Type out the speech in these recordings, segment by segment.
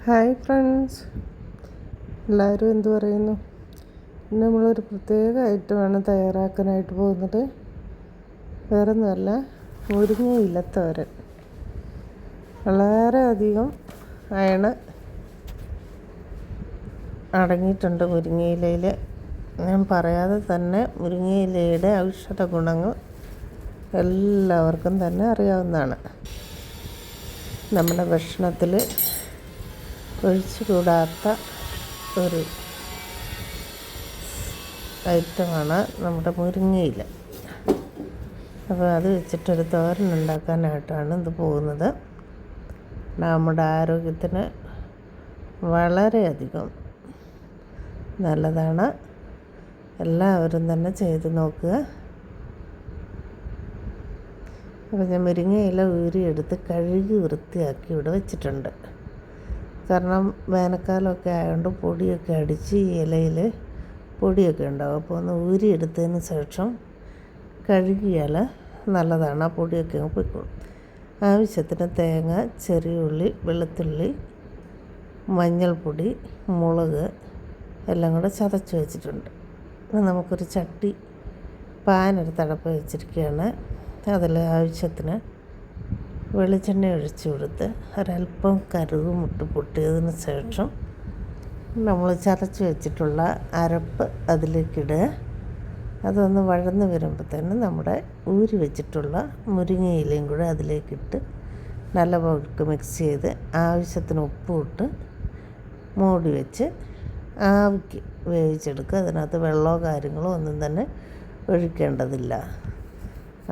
Hi friends, എല്ലാവരും എന്തു പറയുന്നു? ഇന്ന് നമ്മളൊരു പ്രത്യേക ഐറ്റമാണ് തയ്യാറാക്കാനായിട്ട് പോകുന്നത്. വേറൊന്നുമല്ല, മുരിങ്ങയില തോരൻ. വളരെയധികം അയണ് അടങ്ങിയിട്ടുണ്ട് മുരിങ്ങയിലയിൽ. ഞാൻ പറയാതെ തന്നെ മുരിങ്ങയിലയുടെ ഔഷധ ഗുണങ്ങൾ എല്ലാവർക്കും തന്നെ അറിയാവുന്നതാണ്. നമ്മുടെ ഭക്ഷണത്തിൽ ഒഴിച്ചുകൂടാത്ത ഒരു ഐറ്റമാണ് നമ്മുടെ മുരിങ്ങയില. അപ്പോൾ അത് വെച്ചിട്ടൊരു തോരൻ ഉണ്ടാക്കാനായിട്ടാണ് ഇത് പോകുന്നത്. നമ്മുടെ ആരോഗ്യത്തിന് വളരെയധികം നല്ലതാണ്. എല്ലാവരും തന്നെ ചെയ്ത് നോക്കുക. അപ്പോൾ ഞാൻ മുരിങ്ങയില ഊരിയെടുത്ത് കഴുകി വൃത്തിയാക്കി ഇവിടെ വെച്ചിട്ടുണ്ട്. കാരണം വേനൽക്കാലമൊക്കെ ആയതുകൊണ്ട് പൊടിയൊക്കെ അടിച്ച് ഈ ഇലയിൽ പൊടിയൊക്കെ ഉണ്ടാകും. അപ്പോൾ ഒന്ന് ഊരിയെടുത്തതിന് ശേഷം കഴുകിയാൽ നല്ലതാണ്. ആ പൊടിയൊക്കെ പോയിക്കോളും. ആവശ്യത്തിന് തേങ്ങ, ചെറിയ ഉള്ളി, വെളുത്തുള്ളി, മഞ്ഞൾപ്പൊടി, മുളക് എല്ലാം കൂടെ ചതച്ച് വെച്ചിട്ടുണ്ട്. നമുക്കൊരു ചട്ടി പാനെടുത്ത് അടപ്പ് വെച്ചിരിക്കുകയാണ്. അതിൽ ആവശ്യത്തിന് വെളിച്ചെണ്ണ ഒഴിച്ച് കൊടുത്ത് ഒരല്പം കടുക് പൊട്ടിയതിന് ശേഷം നമ്മൾ ചതച്ച് വെച്ചിട്ടുള്ള അരപ്പ് അതിലേക്കിടുക. അതൊന്ന് വഴന്ന് വരുമ്പോഴത്തേനും നമ്മുടെ ഊരി വെച്ചിട്ടുള്ള മുരിങ്ങയിലയും കൂടെ അതിലേക്കിട്ട് നല്ലപോലെ മിക്സ് ചെയ്ത് ആവശ്യത്തിന് ഉപ്പും ഇട്ട് മൂടി വെച്ച് ആവിക്ക് വേവിച്ചെടുക്കുക. അതിനകത്ത് വെള്ളമോ കാര്യങ്ങളോ ഒന്നും തന്നെ ഒഴിക്കേണ്ടതില്ല.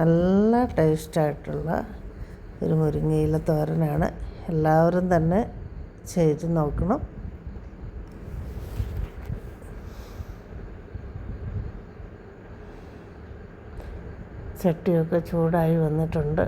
നല്ല ടേസ്റ്റായിട്ടുള്ള ഒരു മുരിങ്ങയില തോരനാണ്. എല്ലാവരും തന്നെ ചെയ്ത് നോക്കണം. ചട്ടിയൊക്കെ ചൂടായി വന്നിട്ടുണ്ട്.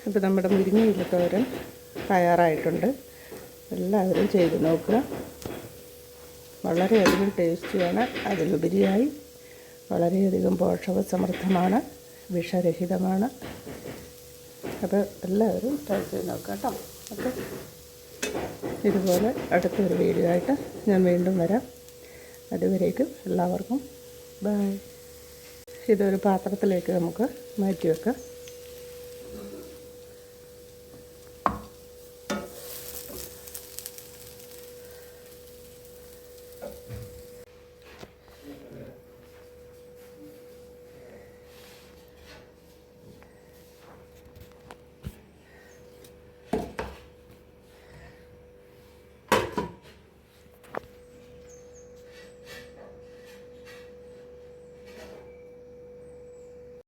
അപ്പോൾ നമ്മുടെ മുരിങ്ങയില തോരൻ തയ്യാറായിട്ടുണ്ട്. എല്ലാവരും ചെയ്ത് നോക്കുക. വളരെയധികം ടേസ്റ്റിയാണ്. അതിലുപരിയായി വളരെയധികം പോഷകസമൃദ്ധമാണ്, വിഷരഹിതമാണ്. അപ്പോൾ എല്ലാവരും ട്രൈ ചെയ്ത് നോക്കാം കേട്ടോ. ഓക്കെ, ഇതുപോലെ അടുത്തൊരു വീഡിയോ ആയിട്ട് ഞാൻ വീണ്ടും വരാം. അതുവരേക്കും എല്ലാവർക്കും ബൈ. ഇതൊരു പാത്രത്തിലേക്ക് നമുക്ക് മാറ്റി വെക്കാം.